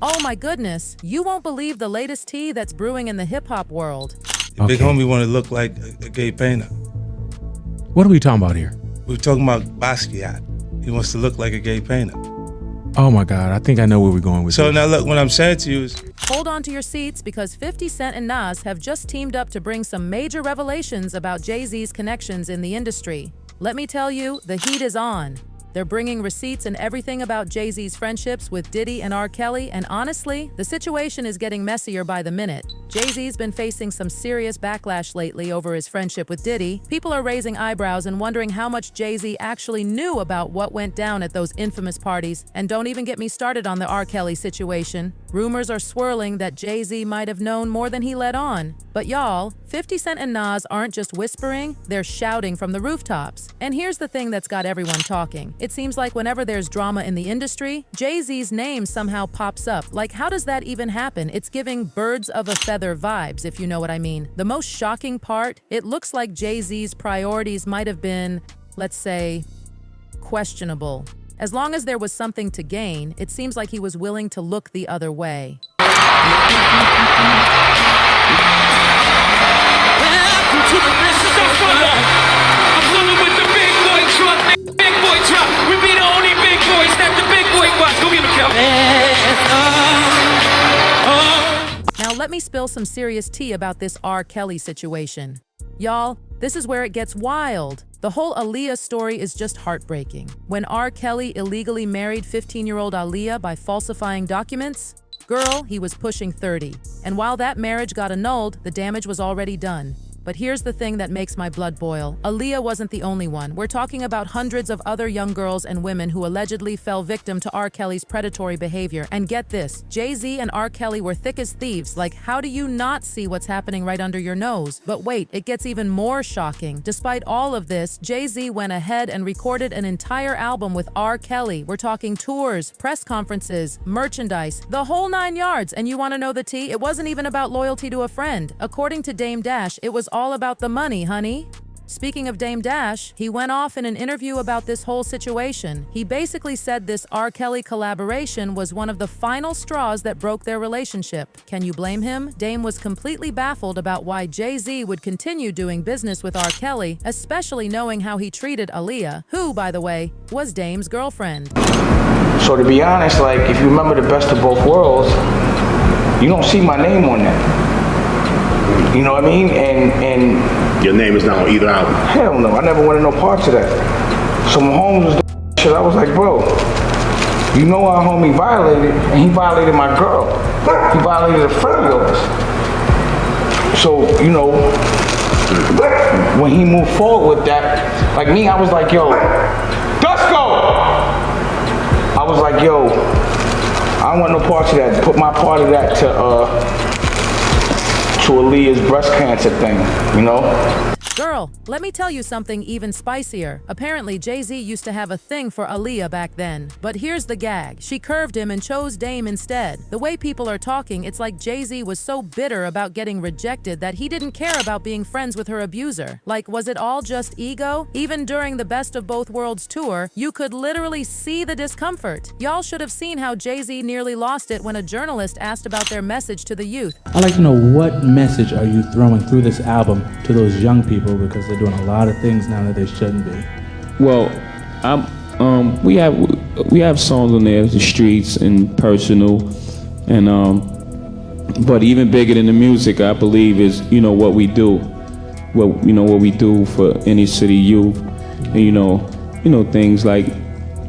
Oh my goodness, you won't believe the latest tea that's brewing in the hip-hop world. The big homie want to look like a gay painter. What are we talking about here? We're talking about Basquiat. He wants to look like a gay painter. Oh my God, I think I know where we're going with So this. now look, what I'm saying to you is, Hold on to your seats because 50 Cent and Nas have just teamed up to bring some major revelations about Jay-Z's connections in the industry. Let me tell you, the heat is on. They're bringing receipts and everything about Jay-Z's friendships with Diddy and R. Kelly, and honestly, the situation is getting messier by the minute. Jay-Z's been facing some serious backlash lately over his friendship with Diddy. People are raising eyebrows and wondering how much Jay-Z actually knew about what went down at those infamous parties. And don't even get me started on the R. Kelly situation. Rumors are swirling that Jay-Z might have known more than he let on. But y'all, 50 Cent and Nas aren't just whispering, they're shouting from the rooftops. And here's the thing that's got everyone talking. It seems like whenever there's drama in the industry, Jay-Z's name somehow pops up. Like, how does that even happen? It's giving birds of a feather vibes, if you know what I mean. The most shocking part, it looks like Jay-Z's priorities might have been, let's say, questionable. As long as there was something to gain, it seems like he was willing to look the other way. Welcome to the rest of the fun. I'm coming with the big boy truck. Big boy truck. We be the only big boys that the big boy was. Go get him, Kelly. Now let me spill some serious tea about this R. Kelly situation. Y'all, this is where it gets wild. The whole Aaliyah story is just heartbreaking. When R. Kelly illegally married 15-year-old Aaliyah by falsifying documents, girl, he was pushing 30. And while that marriage got annulled, the damage was already done. But here's the thing that makes my blood boil. Aaliyah wasn't the only one. We're talking about hundreds of other young girls and women who allegedly fell victim to R. Kelly's predatory behavior. And get this, Jay-Z and R. Kelly were thick as thieves. Like, how do you not see what's happening right under your nose? But wait, it gets even more shocking. Despite all of this, Jay-Z went ahead and recorded an entire album with R. Kelly. We're talking tours, press conferences, merchandise, the whole 9 yards. And you want to know the tea? It wasn't even about loyalty to a friend. According to Dame Dash, it was all about the money, honey. Speaking of Dame Dash, he went off in an interview about this whole situation. He basically said this R. Kelly collaboration was one of the final straws that broke their relationship. Can you blame him? Dame was completely baffled about why Jay-Z would continue doing business with R. Kelly, especially knowing how he treated Aaliyah, who, by the way, was Dame's girlfriend. So to be honest, like, if you remember the best of both worlds, you don't see my name on that. You know what I mean? And your name is not on either album. Hell no, I never wanted no parts of that. So when Holmes was doing shit, I was like, bro, you know our homie violated, and he violated my girl. He violated a friend of yours. So, you know, when he moved forward with that, like me, I was like, yo, Dusko! I was like, yo, I don't want no parts of that. Put my part of that to Aaliyah's breast cancer thing, you know? Girl, let me tell you something even spicier. Apparently, Jay-Z used to have a thing for Aaliyah back then. But here's the gag. She curved him and chose Dame instead. The way people are talking, it's like Jay-Z was so bitter about getting rejected that he didn't care about being friends with her abuser. Like, was it all just ego? Even during the Best of Both Worlds tour, you could literally see the discomfort. Y'all should have seen how Jay-Z nearly lost it when a journalist asked about their message to the youth. I'd like to know, what message are you throwing through this album to those young people, because they're doing a lot of things now that they shouldn't be? Well, we have songs on there, the streets and personal, and but even bigger than the music, I believe, is what we do, what we do for inner city youth, and things like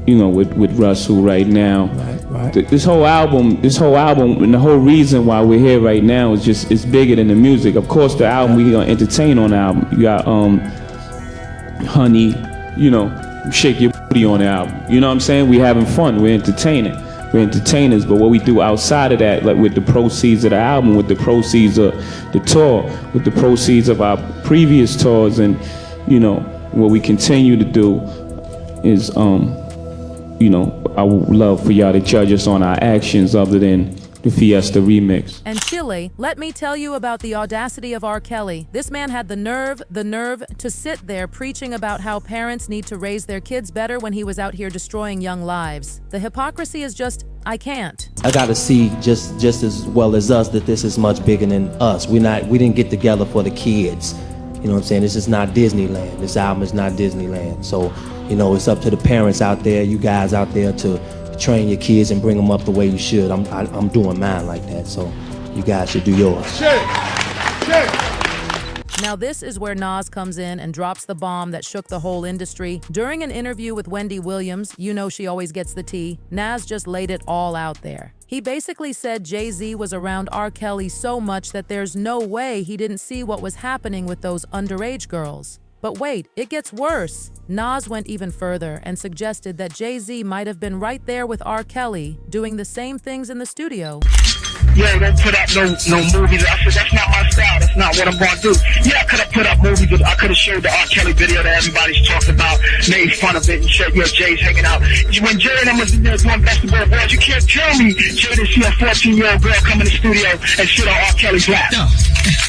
with Russell right now. Right. This whole album, and the whole reason why we're here right now is just, it's bigger than the music. Of course, the album, we gonna entertain on the album. You got Honey, shake your booty on the album. You know what I'm saying? We having fun, we're entertaining. We're entertainers, but what we do outside of that, like with the proceeds of the album, with the proceeds of the tour, with the proceeds of our previous tours, and what we continue to do is I would love for y'all to judge us on our actions, other than the Fiesta remix. And Chile, let me tell you about the audacity of R. Kelly. This man had the nerve to sit there preaching about how parents need to raise their kids better when he was out here destroying young lives. The hypocrisy is just, I can't. I gotta see just as well as us that this is much bigger than us. We didn't get together for the kids. You know what I'm saying? This is not Disneyland. This album is not Disneyland. So, you know, it's up to the parents out there, you guys out there, to train your kids and bring them up the way you should. I'm doing mine like that, so you guys should do yours. Now this is where Nas comes in and drops the bomb that shook the whole industry. During an interview with Wendy Williams, you know she always gets the tea, Nas just laid it all out there. He basically said Jay-Z was around R. Kelly so much that there's no way he didn't see what was happening with those underage girls. But wait, it gets worse. Nas went even further and suggested that Jay-Z might have been right there with R. Kelly, doing the same things in the studio. Yo, don't put up no movies. I said, that's not my style. That's not what I'm going to do. Yeah, I could have put up movies. I could have showed the R. Kelly video that everybody's talked about, made fun of it, and said, yo, Jay's hanging out. When Jay and them was in there doing basketball awards, you can't tell me Jay didn't see a 14-year-old girl come in the studio and sit on R. Kelly's lap. No.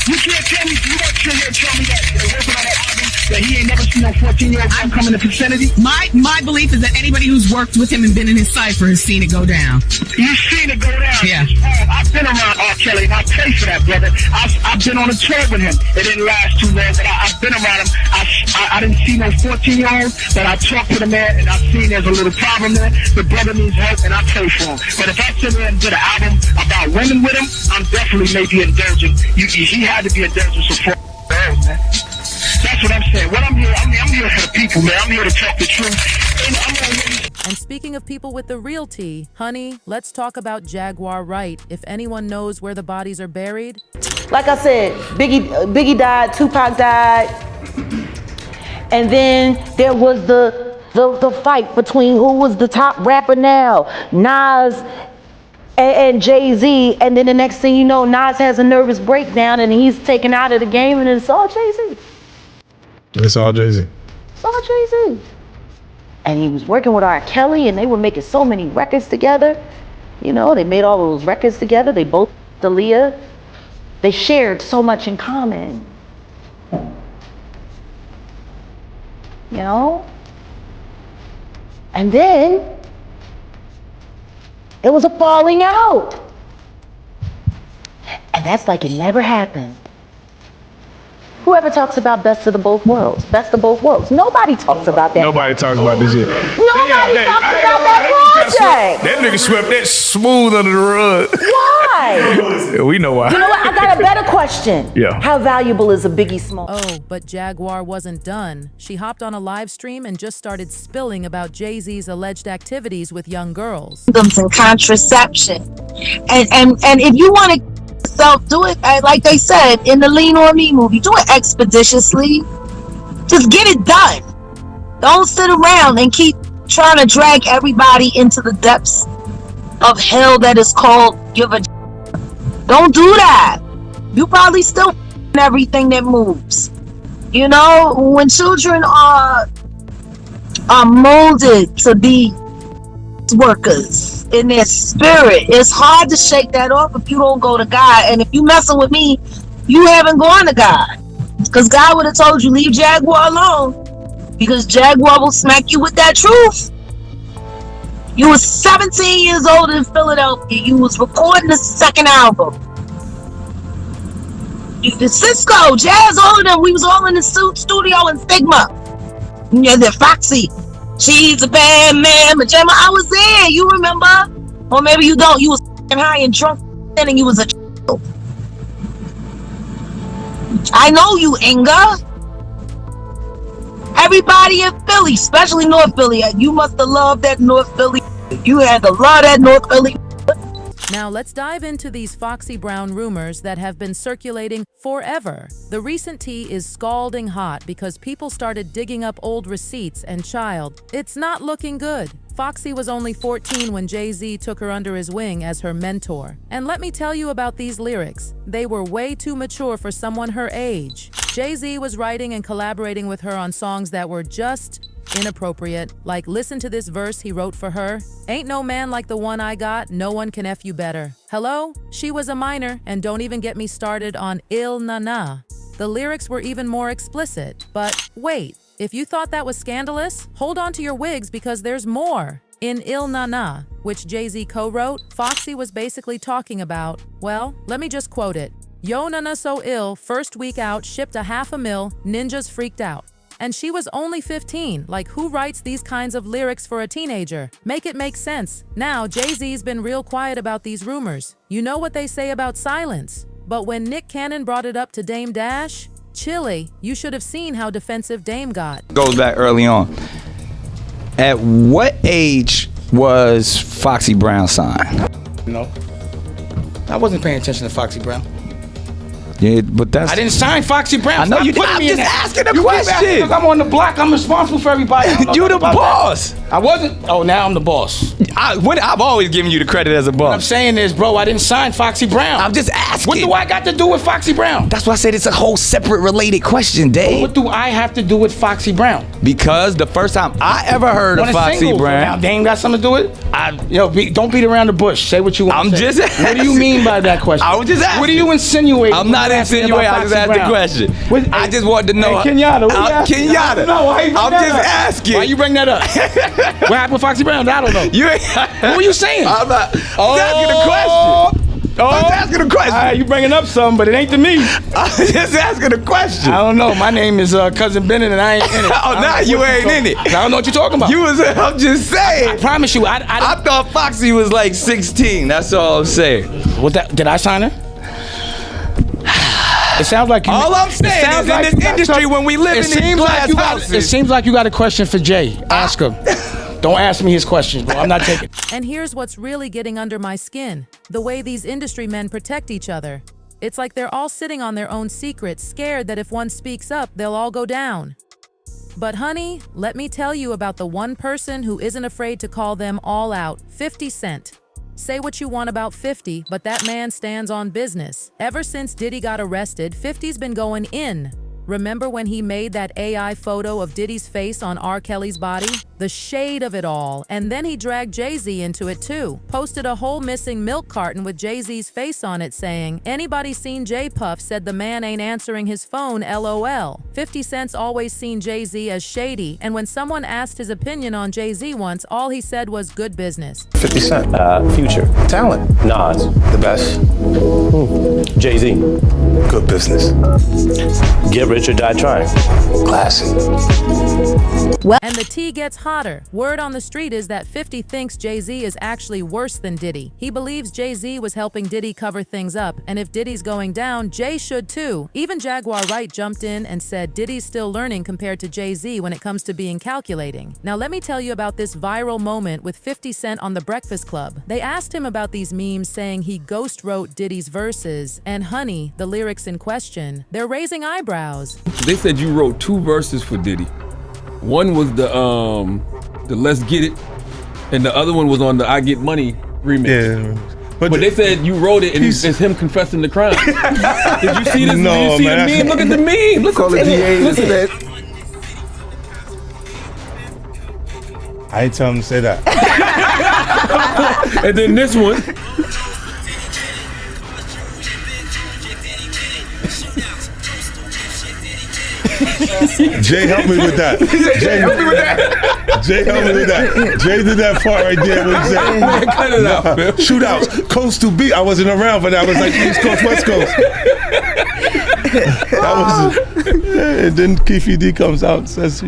You can't tell me, you don't sit here and tell me that working on that album, that he ain't never seen no 14-year-old girl come in the vicinity. My belief is that anybody who's worked with him and been in his cypher has seen it go down. You've seen it go down. Yeah. I've been around R. Kelly, and I pay for that, brother. I've been on a tour with him. It didn't last too long, but I've been around him. I didn't see no 14-year-old, but I talked to the man, and I've seen there's a little problem there. The brother needs help, and I pay for him. But if I sit there and did an album about women with him, I'm definitely maybe indulging. He had to be indulgent for 4 girls, man. That's what I'm saying. What I'm here for the people, man. I'm here to talk the truth. And speaking of people with the real tea, honey, let's talk about Jaguar Wright. If anyone knows where the bodies are buried. Like I said, Biggie died, Tupac died, and then there was the fight between who was the top rapper now, Nas and Jay-Z, and then the next thing you know, Nas has a nervous breakdown and he's taken out of the game, and it's all Jay-Z. It's all Jay-Z. It's all Jay-Z. And he was working with R. Kelly, and they were making so many records together. You know, they made all those records together. They both, Aaliyah, they shared so much in common. You know? And then, it was a falling out. And that's like it never happened. Whoever talks about best of the both worlds, best of both worlds. Nobody talks about that. Nobody talks about this yet. Nobody talks about that project. That nigga swept that smooth under the rug. Why? Yeah, we know why. You know what? I got a better question. Yeah. How valuable is a Biggie Smalls? Oh, but Jaguar wasn't done. She hopped on a live stream and just started spilling about Jay-Z's alleged activities with young girls. And contraception. And if you want to do it like they said in the Lean On Me movie, do it expeditiously. Just get it done. Don't sit around and keep trying to drag everybody into the depths of hell that is called your vagina. Don't do that. You probably still everything that moves. You know, when children are molded to be workers in their spirit, it's hard to shake that off if you don't go to God. And if you messing with me, you haven't gone to God, because God would have told you leave Jaguar alone, because Jaguar will smack you with that truth. You was 17 years old in Philadelphia. You was recording the second album. Cisco, Jazz, all of them, we was all in the studio in Stigma. Yeah, the Foxy. She's a bad man, but Gemma, I was there. You remember? Or maybe you don't. You was high and drunk, and you was a child. I know you, Inga. Everybody in Philly, especially North Philly, you must have loved that North Philly. You had to love that North Philly. Now let's dive into these Foxy Brown rumors that have been circulating forever. The recent tea is scalding hot because people started digging up old receipts, and child, it's not looking good. Foxy was only 14 when Jay-Z took her under his wing as her mentor. And let me tell you about these lyrics. They were way too mature for someone her age. Jay-Z was writing and collaborating with her on songs that were just inappropriate. Like, listen to this verse he wrote for her. Ain't no man like the one I got, no one can F you better. Hello? She was a minor, and don't even get me started on Il Na Na. The lyrics were even more explicit. But wait, if you thought that was scandalous, hold on to your wigs because there's more. In Il Na Na, which Jay-Z co-wrote, Foxy was basically talking about, well, let me just quote it. Yo Nana so ill, first week out, shipped a $500,000, ninjas freaked out. And she was only 15, like who writes these kinds of lyrics for a teenager? Make it make sense. Now, Jay-Z's been real quiet about these rumors. You know what they say about silence. But when Nick Cannon brought it up to Dame Dash, Chile, you should have seen how defensive Dame got. Goes back early on. At what age was Foxy Brown signed? No. I wasn't paying attention to Foxy Brown. Yeah, but that's... I didn't sign Foxy Brown. I know you did. I'm just asking a question. I'm on the block. I'm responsible for everybody. You the boss. I wasn't. Oh, now I'm the boss. I've always given you the credit as a boss. What I'm saying is, bro, I didn't sign Foxy Brown. I'm just asking. What do I got to do with Foxy Brown? That's why I said it's a whole separate related question, Dave. What do I have to do with Foxy Brown? Because the first time I ever heard of Foxy Brown. Now Dame got something to do with it? Don't beat around the bush. Say what you want to say. I'm just asking. What do you mean by that question? I was just asking. What are you insinuating? I'm not insinuating. I just asked the question. I just wanted to know. Hey, Kenyatta. Kenyatta. I'm just asking. Why you bring that up? What happened with Foxy Brown? I don't know. Who are you saying? I'm not. I'm asking the question. I'm just asking a question. You bringing up something, but it ain't to me. I'm just asking a question. I don't know. My name is Cousin Bennett, and I ain't in it. Oh, now you ain't in it. I don't know what you're talking about. I'm just saying. I promise you. I thought Foxy was like 16. That's all I'm saying. Did I sign her? It sounds like you. All I'm saying is in this industry, when we live in these glass houses. It seems like you got a question for Jay. Ask him. Don't ask me his questions, bro. I'm not taking. And here's what's really getting under my skin. The way these industry men protect each other. It's like they're all sitting on their own secrets, scared that if one speaks up, they'll all go down. But honey, let me tell you about the one person who isn't afraid to call them all out, 50 Cent. Say what you want about 50, but that man stands on business. Ever since Diddy got arrested, 50's been going in. Remember when he made that AI photo of Diddy's face on R. Kelly's body? The shade of it all. And then he dragged Jay-Z into it too. Posted a whole missing milk carton with Jay-Z's face on it saying, anybody seen J Puff said the man ain't answering his phone, LOL. 50 Cent's always seen Jay-Z as shady, and when someone asked his opinion on Jay-Z once, all he said was good business. 50 Cent. Future. Talent. Nas. The best. Jay-Z. Good business. Get rich or die trying. Classic. And the tea gets hotter. Word on the street is that 50 thinks Jay-Z is actually worse than Diddy. He believes Jay-Z was helping Diddy cover things up, and if Diddy's going down, Jay should too. Even Jaguar Wright jumped in and said Diddy's still learning compared to Jay-Z when it comes to being calculating. Now let me tell you about this viral moment with 50 Cent on The Breakfast Club. They asked him about these memes saying he ghost wrote Diddy's verses, and honey, the lyrics in question, they're raising eyebrows. They said you wrote 2 verses for Diddy. One was the Let's Get It, and the other one was on the I Get Money remix. Yeah. But they said you wrote it and it's him confessing the crime. Did you see this? No, Did you see the meme? Look at the meme. Look Call it DA instead. I ain't tell him to say that. And then this one. Jay helped me with that. Jay helped me with that. Jay helped me with that. Jay did that part right there. What he said. Man, cut it out, man. Shootouts, coast to beat. I wasn't around, but I was like East Coast, West Coast. That was it. And then Keefy D comes out and says,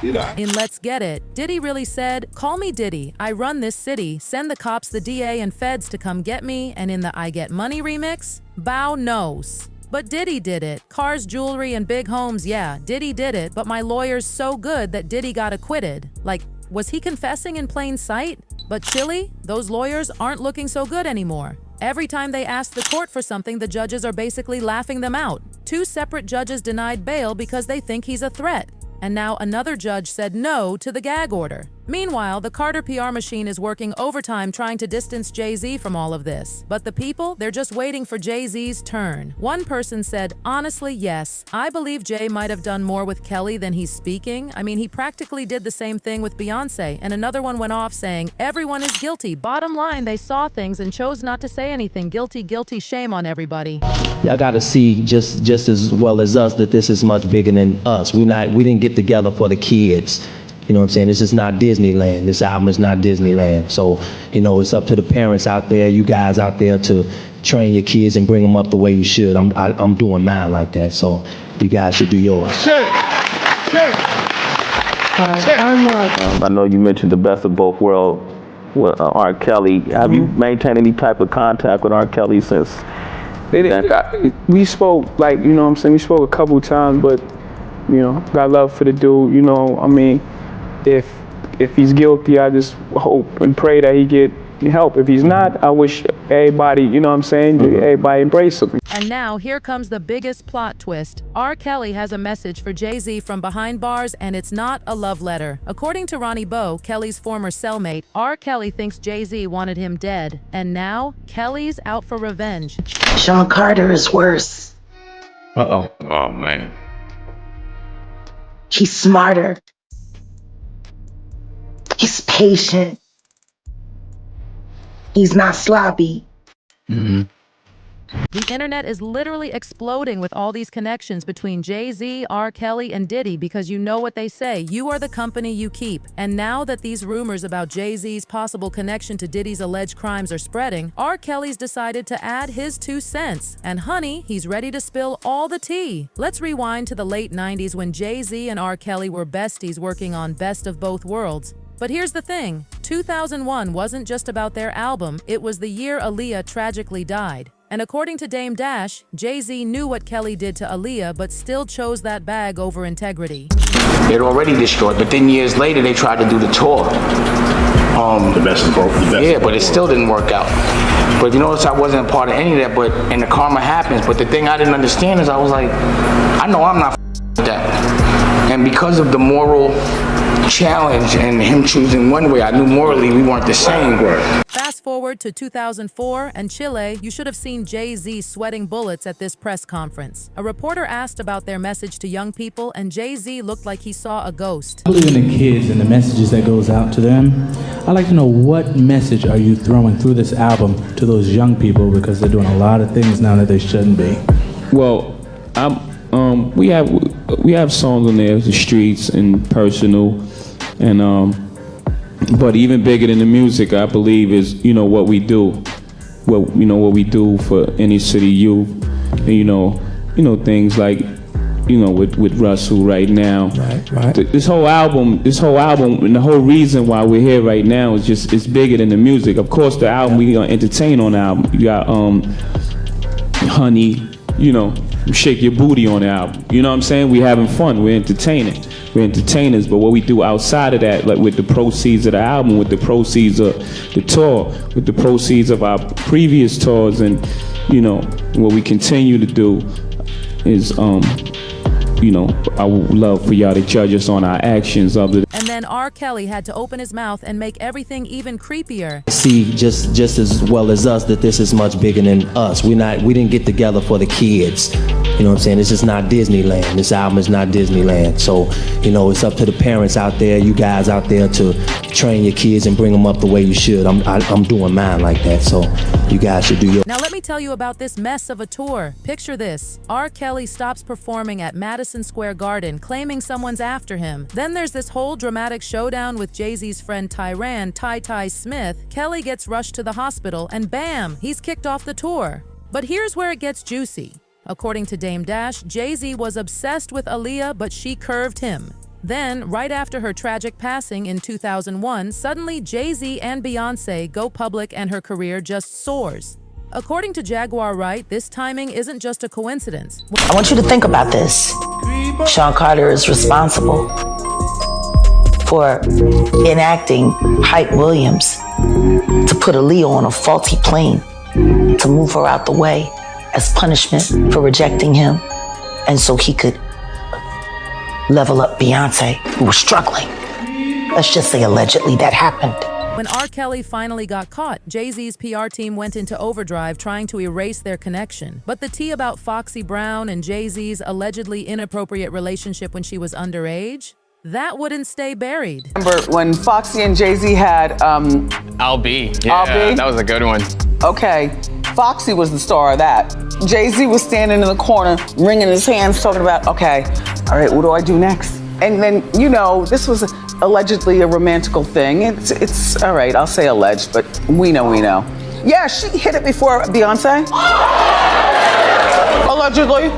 In Let's Get It, Diddy really said, call me Diddy, I run this city, send the cops, the DA, and feds to come get me, and in the I Get Money remix, bow nose. But Diddy did it. Cars, jewelry, and big homes, yeah, Diddy did it, but my lawyer's so good that Diddy got acquitted. Like, was he confessing in plain sight? But Chili, those lawyers aren't looking so good anymore. Every time they ask the court for something, the judges are basically laughing them out. 2 separate judges denied bail because they think he's a threat. And now another judge said no to the gag order. Meanwhile, the Carter PR machine is working overtime trying to distance Jay-Z from all of this. But the people, they're just waiting for Jay-Z's turn. One person said, honestly, yes, I believe Jay might have done more with Kelly than he's speaking. I mean, he practically did the same thing with Beyonce. And another one went off saying, everyone is guilty. Bottom line, they saw things and chose not to say anything. Guilty, guilty, shame on everybody. Y'all gotta see just as well as us that this is much bigger than us. We didn't get together for the kids. You know what I'm saying? This is not Disneyland. This album is not Disneyland. So, you know, it's up to the parents out there, you guys out there, to train your kids and bring them up the way you should. I'm doing mine like that. So you guys should do yours. I know you mentioned the best of both worlds with R. Kelly. Have you maintained any type of contact with R. Kelly since? We spoke, like, you know what I'm saying? We spoke a couple times, but, you know, got love for the dude. You know, I mean, if he's guilty, I just hope and pray that he get help. If he's not, I wish everybody, you know what I'm saying, everybody embrace him. And now here comes the biggest plot twist. R. Kelly has a message for Jay-Z from behind bars, and it's not a love letter. According to Ronnie Bo, Kelly's former cellmate, R. Kelly thinks Jay-Z wanted him dead. And now, Kelly's out for revenge. Sean Carter is worse. Uh-oh. Oh, man. He's smarter. He's patient. He's not sloppy. The internet is literally exploding with all these connections between Jay-Z, R. Kelly, and Diddy because you know what they say, you are the company you keep. And now that these rumors about Jay-Z's possible connection to Diddy's alleged crimes are spreading, R. Kelly's decided to add his 2 cents. And honey, he's ready to spill all the tea. Let's rewind to the late 90s when Jay-Z and R. Kelly were besties working on Best of Both Worlds. But here's the thing, 2001 wasn't just about their album, it was the year Aaliyah tragically died. And according to Dame Dash, Jay-Z knew what Kelly did to Aaliyah but still chose that bag over integrity. They'd already destroyed, but then years later they tried to do the tour. The best of both. Yeah, but it still didn't work out. But if you notice, I wasn't a part of any of that, and the karma happens. But the thing I didn't understand is I was like, I know I'm not with that. And because of the moral challenge and him choosing one way, I knew morally we weren't the same. Fast forward to 2004 and Chile, you should have seen Jay-Z sweating bullets at this press conference. A reporter asked about their message to young people, and Jay-Z looked like he saw a ghost. I believe in the kids and the messages that goes out to them. I'd like to know, what message are you throwing through this album to those young people, because they're doing a lot of things now that they shouldn't be? Well, we have songs on there, the streets and personal, and but even bigger than the music, I believe, is, you know, what we do, what we do for inner city youth, and, you know things like, you know, with Russell right now. Right. This whole album, and the whole reason why we're here right now is just, it's bigger than the music. Of course, the album, we gonna entertain on the album. You got Honey, you know, Shake Your Booty on the album. You know what I'm saying? We having fun, we're entertaining. We're entertainers, but what we do outside of that, like with the proceeds of the album, with the proceeds of the tour, with the proceeds of our previous tours, and, you know, what we continue to do is, you know, I would love for y'all to judge us on our actions of the. And then R. Kelly had to open his mouth and make everything even creepier. See just as well as us that this is much bigger than us. We didn't get together for the kids. You know what I'm saying? This is not Disneyland. This album is not Disneyland. So, you know, it's up to the parents out there, you guys out there, to train your kids and bring them up the way you should. I'm doing mine like that. So you guys should do yours. Now let me tell you about this mess of a tour. Picture this. R. Kelly stops performing at Madison Square Garden, claiming someone's after him. Then there's this whole dramatic showdown with Jay-Z's friend Tyran, Ty Smith. Kelly gets rushed to the hospital, and bam, he's kicked off the tour. But here's where it gets juicy. According to Dame Dash, Jay-Z was obsessed with Aaliyah, but she curved him. Then, right after her tragic passing in 2001, suddenly Jay-Z and Beyonce go public and her career just soars. According to Jaguar Wright, this timing isn't just a coincidence. I want you to think about this. Sean Carter is responsible for enacting Hype Williams to put Aaliyah on a faulty plane, to move her out the way as punishment for rejecting him, and so he could level up Beyonce, who was struggling. let's just say allegedly, that happened. When R. Kelly finally got caught, Jay-Z's PR team went into overdrive trying to erase their connection. But the tea about Foxy Brown and Jay-Z's allegedly inappropriate relationship when she was underage? That wouldn't stay buried. Remember when Foxy and Jay-Z had I'll Be. Yeah, I'll Be? that was a good one. Okay, Foxy was the star of that. Jay-Z was standing in the corner, wringing his hands, talking about, okay, all right, what do I do next? And then, you know, this was allegedly a romantical thing. It's all right, I'll say alleged, but we know. Yeah, she hit it before Beyonce. Allegedly.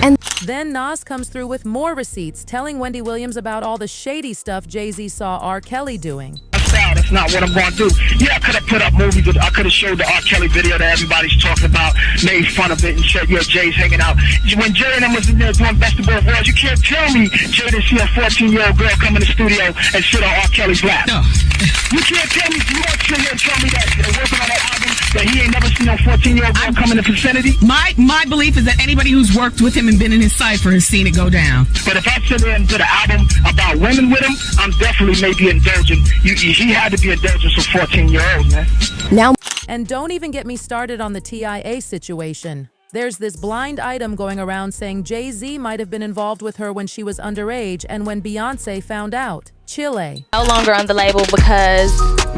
And then Nas comes through with more receipts, telling Wendy Williams about all the shady stuff Jay-Z saw R. Kelly doing. That's not what I'm going to do. Yeah, I could have put up movies. I could have showed the R. Kelly video that everybody's talking about, made fun of it, and said, yeah, Jay's hanging out. When Jay and them was in there doing Best of Both Worlds, you can't tell me Jay didn't see a 14-year-old girl come in the studio and sit on R. Kelly's lap. No. You can't tell me, you won't sit here and tell me that working on that album, that he ain't never seen no 14-year-old girl come in the vicinity. My belief is that anybody who's worked with him and been in his cipher has seen it go down. But if I sit there and did an album about women with him, I'm definitely maybe indulging. He had to be indulgent for 14-year-olds, man. Now, and don't even get me started on the TIA situation. There's this blind item going around saying Jay-Z might have been involved with her when she was underage and when Beyonce found out. Chile. No longer on the label because,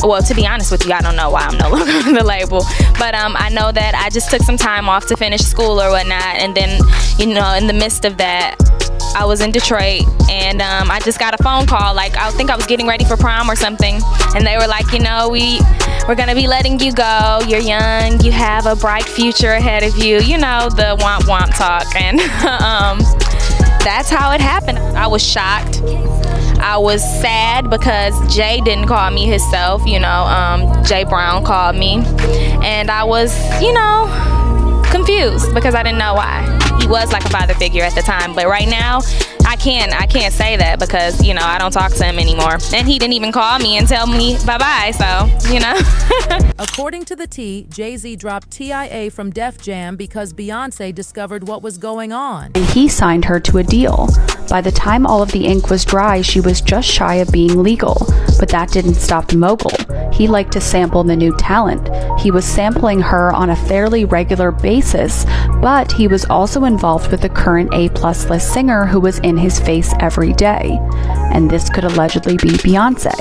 well, to be honest with you, I don't know why I'm no longer on the label. But I know that I just took some time off to finish school or whatnot. And then, you know, in the midst of that, I was in Detroit and I just got a phone call. Like, I think I was getting ready for prom or something. And they were like, you know, we're going to be letting you go. You're young. You have a bright future ahead of you. You know, the womp talk. And that's how it happened. I was shocked. I was sad because Jay didn't call me himself, you know, Jay Brown called me. And I was, you know, confused because I didn't know why. He was like a father figure at the time, but right now, I can't say that because, you know, I don't talk to him anymore. And he didn't even call me and tell me bye-bye, so, you know. According to the T, Jay-Z dropped TIA from Def Jam because Beyonce discovered what was going on. He signed her to a deal. By the time all of the ink was dry, she was just shy of being legal. But that didn't stop the mogul. He liked to sample the new talent. He was sampling her on a fairly regular basis, but he was also involved with the current A+ list singer who was in his face every day. And this could allegedly be Beyonce.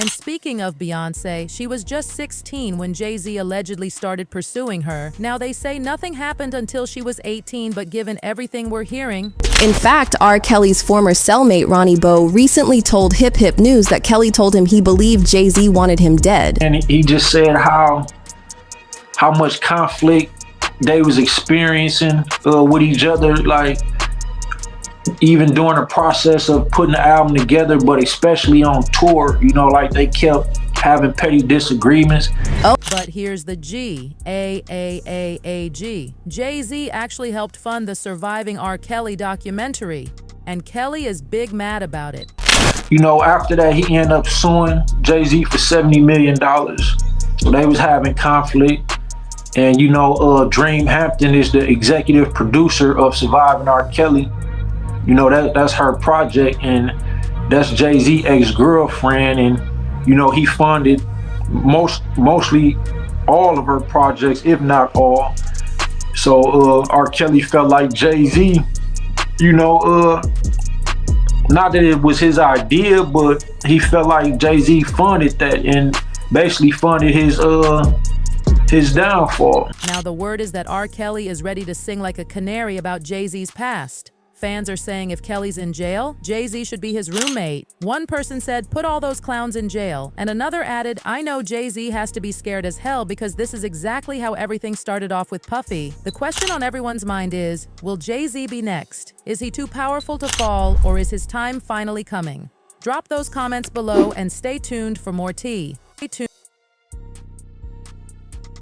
And speaking of Beyonce, she was just 16 when Jay-Z allegedly started pursuing her. Now they say nothing happened until she was 18, but given everything we're hearing... In fact, R. Kelly's former cellmate, Ronnie Bo, recently told Hip Hip News that Kelly told him he believed Jay-Z wanted him dead. And he just said how much conflict they was experiencing with each other, like even during the process of putting the album together, but especially on tour, you know, like they kept having petty disagreements. Oh, but here's the G, AAAAG. Jay-Z actually helped fund the Surviving R. Kelly documentary, and Kelly is big mad about it. You know, after that, he ended up suing Jay-Z for $70 million. So they was having conflict. And you know, Dream Hampton is the executive producer of Surviving R. Kelly. You know, that's her project, and that's Jay-Z's ex-girlfriend, and you know, he funded mostly all of her projects, if not all. So R. Kelly felt like Jay-Z, you know, not that it was his idea, but he felt like Jay-Z funded that and basically funded his downfall. Now the word is that R. Kelly is ready to sing like a canary about Jay-Z's past. Fans are saying if Kelly's in jail, Jay-Z should be his roommate. One person said, put all those clowns in jail. And another added, I know Jay-Z has to be scared as hell because this is exactly how everything started off with Puffy. The question on everyone's mind is, will Jay-Z be next? Is he too powerful to fall, or is his time finally coming? Drop those comments below and stay tuned for more tea. Stay tuned.